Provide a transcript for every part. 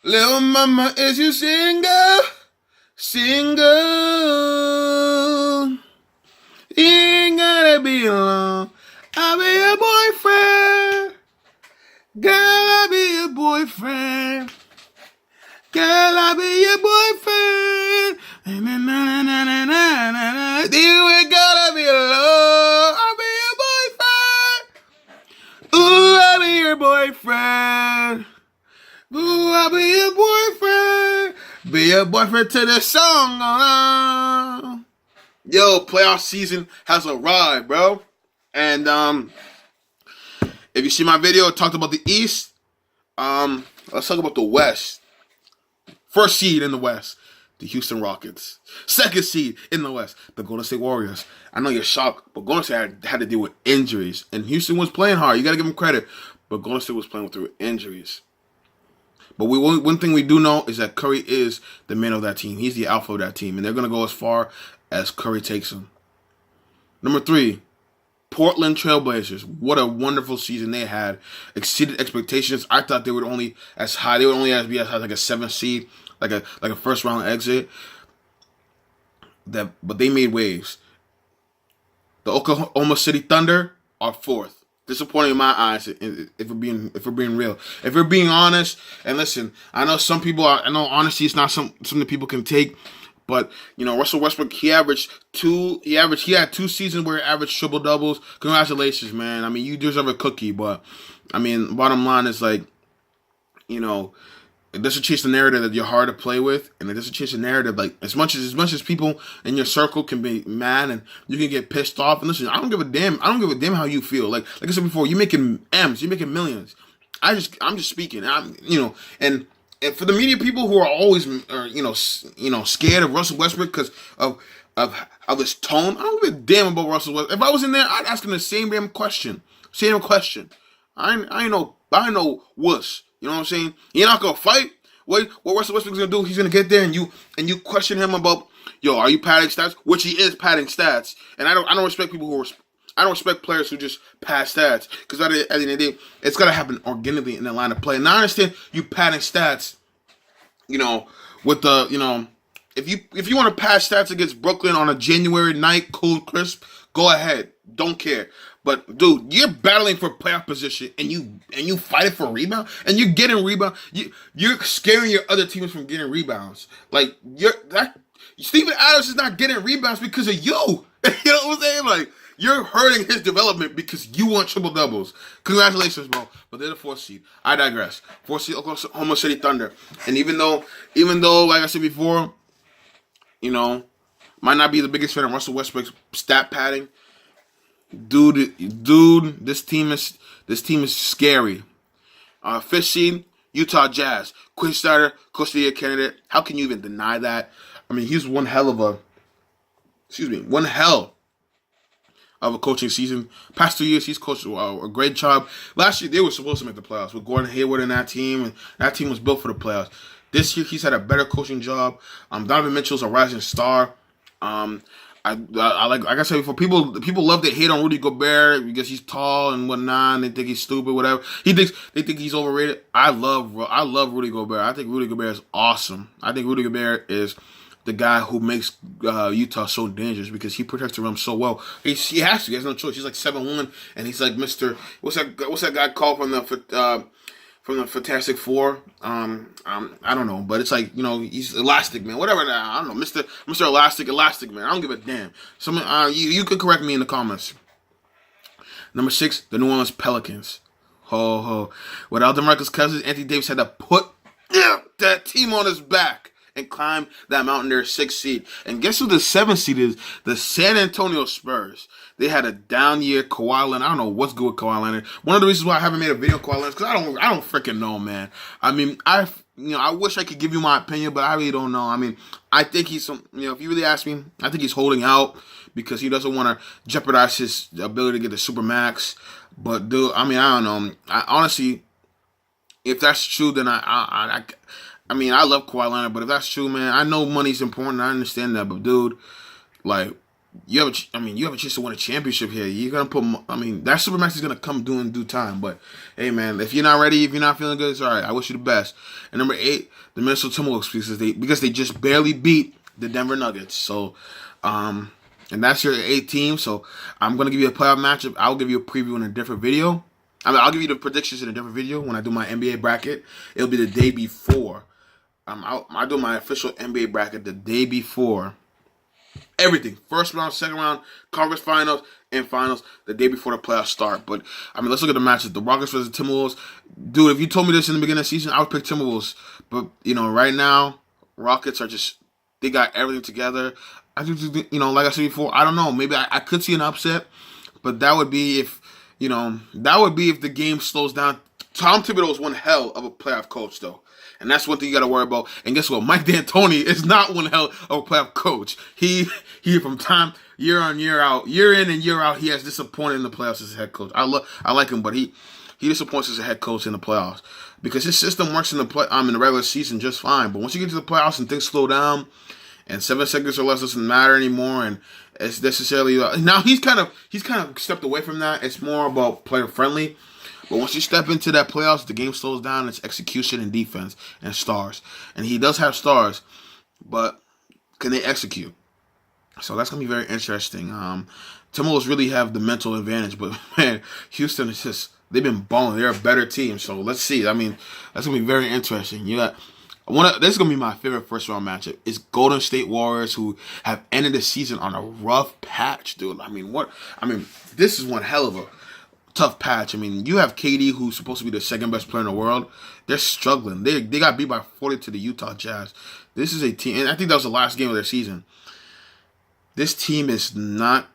Little mama, is you single? Single. You ain't gotta be alone. I'll be your boyfriend. Girl, I'll be your boyfriend. Girl, I'll be your boyfriend. Na, na, na, na, na, na, na, na. You ain't gotta be alone. I'll be your boyfriend. Ooh, I'll be your boyfriend. Ooh, I'll be your boyfriend. Be your boyfriend to the song. Yo, playoff season has arrived, bro. And if you see my video, I talked about the East. Let's talk about the West. First seed in the West, the Houston Rockets. Second seed in the West, the Golden State Warriors. I know you're shocked, but Golden State had to deal with injuries. And Houston was playing hard. You got to give them credit. But Golden State was playing through injuries. But one thing we do know is that Curry is the man of that team. He's the alpha of that team. And they're going to go as far as Curry takes them. Number 3, Portland Trailblazers. What a wonderful season they had. Exceeded expectations. I thought they would only as high. They would only be as high like a 7th seed, like a first round exit. But they made waves. The Oklahoma City Thunder are 4th. Disappointing in my eyes. If we're being real, if we're being honest, and listen, I know some people are. I know honesty is not something people can take. But, you know, Russell Westbrook, he had 2 seasons where he averaged triple doubles. Congratulations, man. I mean, you deserve a cookie, but I mean, bottom line is like, you know, it doesn't change the narrative that you're hard to play with, and it doesn't change the narrative like as much as people in your circle can be mad and you can get pissed off. And listen, I don't give a damn how you feel. Like I said before, you're making M's, you're making millions. I'm just speaking. And for the media people who are always, scared of Russell Westbrook because of his tone, I don't give a damn about Russell Westbrook. If I was in there, I'd ask him the same damn question. I know wuss. You know what I'm saying? You're not gonna fight. What Russell Westbrook's gonna do? He's gonna get there and you question him about, yo, are you padding stats? Which he is padding stats. And I don't respect people I don't respect players who just pass stats, because at the end of the day, it's got to happen organically in the line of play. And I understand you padding stats, with the, if you want to pass stats against Brooklyn on a January night, cool, crisp, go ahead. Don't care. But dude, you're battling for playoff position and you fighting for rebound and you're getting rebound. You're scaring your other teams from getting rebounds. Like Steven Adams is not getting rebounds because of you. You know what I'm saying? Like, you're hurting his development because you want triple doubles. Congratulations, bro. But they're the 4th seed. I digress. 4th seed Oklahoma City Thunder. And even though, like I said before, might not be the biggest fan of Russell Westbrook's stat padding. Dude, this team is scary. 5th seed, Utah Jazz. Quinn Snyder, Coach of the Year candidate. How can you even deny that? I mean, he's one hell of a coaching season. Past 2 years, he's coached a great job. Last year, they were supposed to make the playoffs with Gordon Hayward in that team, and that team was built for the playoffs. This year, he's had a better coaching job. Donovan Mitchell's a rising star. Like I said before, people love to hate on Rudy Gobert because he's tall and whatnot, and they think he's stupid, whatever. They think he's overrated. I love Rudy Gobert. I think Rudy Gobert is awesome. I think Rudy Gobert is the guy who makes Utah so dangerous because he protects the rim so well. He has to. He has no choice. He's like 7'1", and he's like Mr. What's that guy called from the Fantastic Four? I don't know, but it's like, he's Elastic Man, whatever. I don't know, Mr. Elastic Man. I don't give a damn. You could correct me in the comments. Number 6, the New Orleans Pelicans. Without DeMarcus Cousins, Anthony Davis had to put that team on his back and climb that mountain. Their 6th seed. And guess who the 7th seed is? The San Antonio Spurs. They had a down year. Kawhi Leonard. I don't know what's good with Kawhi Leonard. One of the reasons why I haven't made a video on Kawhi Leonard is because I don't freaking know, man. I mean, I wish I could give you my opinion, but I really don't know. I mean, I think he's if you really ask me, I think he's holding out because he doesn't want to jeopardize his ability to get the Supermax. But dude, I mean, I don't know. Honestly, if that's true, then I love Kawhi Leonard, but if that's true, man, I know money's important. I understand that, but dude, like, you have a chance to win a championship here. You're gonna put, that supermax is gonna come in due time. But hey, man, if you're not ready, if you're not feeling good, it's all right. I wish you the best. And number 8, the Minnesota Timberwolves, because they just barely beat the Denver Nuggets. So, and that's your 8 team. So I'm gonna give you a playoff matchup. I'll give you a preview in a different video. I'll give you the predictions in a different video when I do my NBA bracket. It'll be the day before. I do my official NBA bracket the day before. Everything. First round, second round, conference finals, and finals the day before the playoffs start. But, let's look at the matches. The Rockets versus the Timberwolves. Dude, if you told me this in the beginning of the season, I would pick Timberwolves. But, right now, Rockets are they got everything together. I think, like I said before, I don't know. Maybe I could see an upset. But that would be if the game slows down. Tom Thibodeau is one hell of a playoff coach, though. And that's one thing you got to worry about. And guess what? Mike D'Antoni is not one hell of a playoff coach. He from time, year in and year out, he has disappointed in the playoffs as a head coach. I like him, but he disappoints as a head coach in the playoffs because his system works in the regular season just fine. But once you get to the playoffs and things slow down, and 7 seconds or less doesn't matter anymore, and it's necessarily now he's kind of stepped away from that. It's more about player friendly. But once you step into that playoffs, the game slows down. It's execution and defense and stars. And he does have stars, but can they execute? So that's going to be very interesting. Timberwolves really have the mental advantage, but man, Houston is they've been balling. They're a better team. So let's see. That's going to be very interesting. This is going to be my favorite first round matchup. It's Golden State Warriors, who have ended the season on a rough patch, dude. This is one hell of a tough patch. You have KD, who's supposed to be the second best player in the world. They're struggling. They got beat by 40 to the Utah Jazz. This is a team, and I think that was the last game of their season. This team is not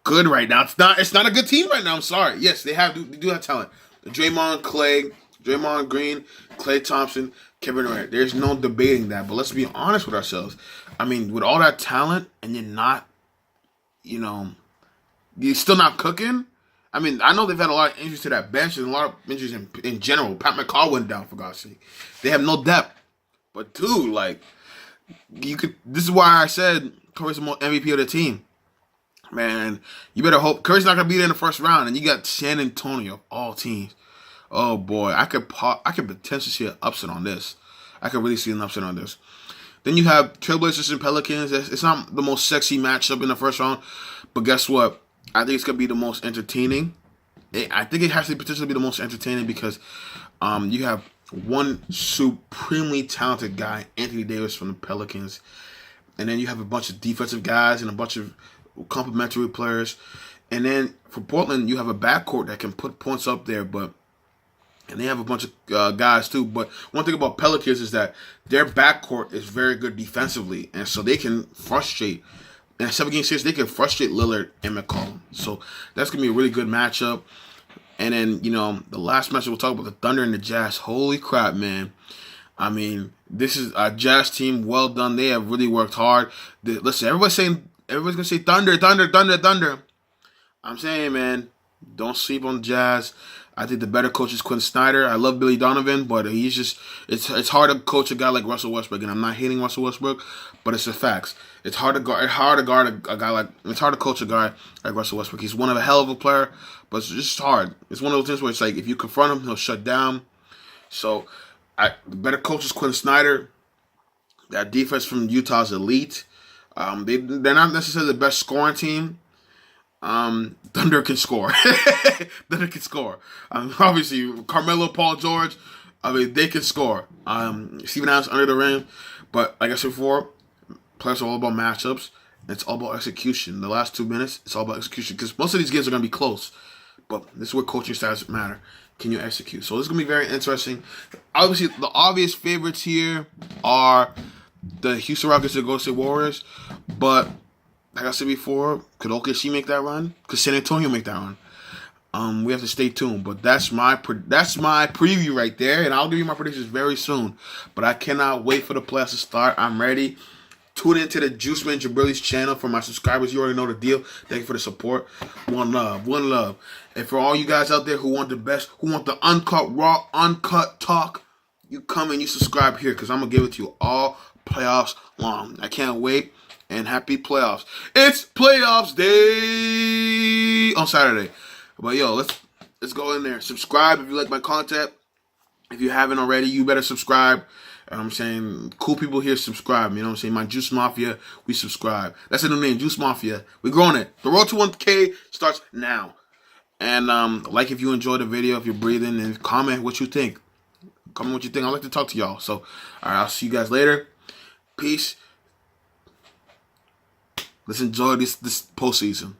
good right now. It's not a good team right now. I'm sorry. Yes, they do have talent. Draymond Green, Klay Thompson, Kevin Durant. There's no debating that. But let's be honest with ourselves. With all that talent, and you're still not cooking. I know they've had a lot of injuries to that bench and a lot of injuries in general. Pat McCall went down, for God's sake. They have no depth. But, dude, this is why I said Curry's the MVP of the team. Man, you better hope. Curry's not going to be there in the first round, and you got San Antonio of all teams. Oh, boy. I could potentially see an upset on this. I could really see an upset on this. Then you have Trailblazers and Pelicans. It's not the most sexy matchup in the first round, but guess what? I think it's going to be the most entertaining. I think it has to potentially be the most entertaining because you have one supremely talented guy, Anthony Davis from the Pelicans, and then you have a bunch of defensive guys and a bunch of complementary players. And then for Portland, you have a backcourt that can put points up there, and they have a bunch of guys too. But one thing about Pelicans is that their backcourt is very good defensively, and so they can frustrate. In a 7-game series, they can frustrate Lillard and McCollum. So that's going to be a really good matchup. And then, the last matchup we'll talk about, the Thunder and the Jazz. Holy crap, man. This is a Jazz team. Well done. They have really worked hard. Listen, everybody's going to say Thunder, Thunder, Thunder, Thunder. I'm saying, man, don't sleep on the Jazz. I think the better coach is Quinn Snyder. I love Billy Donovan, but it's hard to coach a guy like Russell Westbrook, and I'm not hating Russell Westbrook, but it's the facts. It's hard to coach a guy like Russell Westbrook. He's one of a hell of a player, but it's just hard. It's one of those things where it's like if you confront him, he'll shut down. So the better coach is Quinn Snyder. That defense from Utah is elite. They're not necessarily the best scoring team. Thunder can score. Thunder can score. Obviously, Carmelo, Paul George, they can score. Steven Adams under the rim. But like I said before, playoffs are all about matchups. And it's all about execution. The last 2 minutes, it's all about execution. Because most of these games are going to be close. But this is where coaching styles matter. Can you execute? So this is going to be very interesting. Obviously, the obvious favorites here are the Houston Rockets and Golden State Warriors. But like I said before, could OKC make that run? Could San Antonio make that run? We have to stay tuned. But that's my preview right there, and I'll give you my predictions very soon. But I cannot wait for the playoffs to start. I'm ready. Tune into the Juice Man Jabrilly's channel. For my subscribers, you already know the deal. Thank you for the support. One love, one love. And for all you guys out there who want the best, who want the uncut, raw, uncut talk, you come and you subscribe here because I'm gonna give it to you all playoffs long. I can't wait. and happy playoffs. It's playoffs day on Saturday. But yo, let's go in there. Subscribe if you like my content. If you haven't already, you better subscribe. I'm saying cool people here subscribe. You know what I'm saying? My Juice Mafia, we subscribe. That's a new name, Juice Mafia. We're growing it. The road to 1K starts now. And like if you enjoyed the video, if you're breathing, and comment what you think. Comment what you think. I'd like to talk to y'all. So, all right, I'll see you guys later. Peace. Let's enjoy this postseason.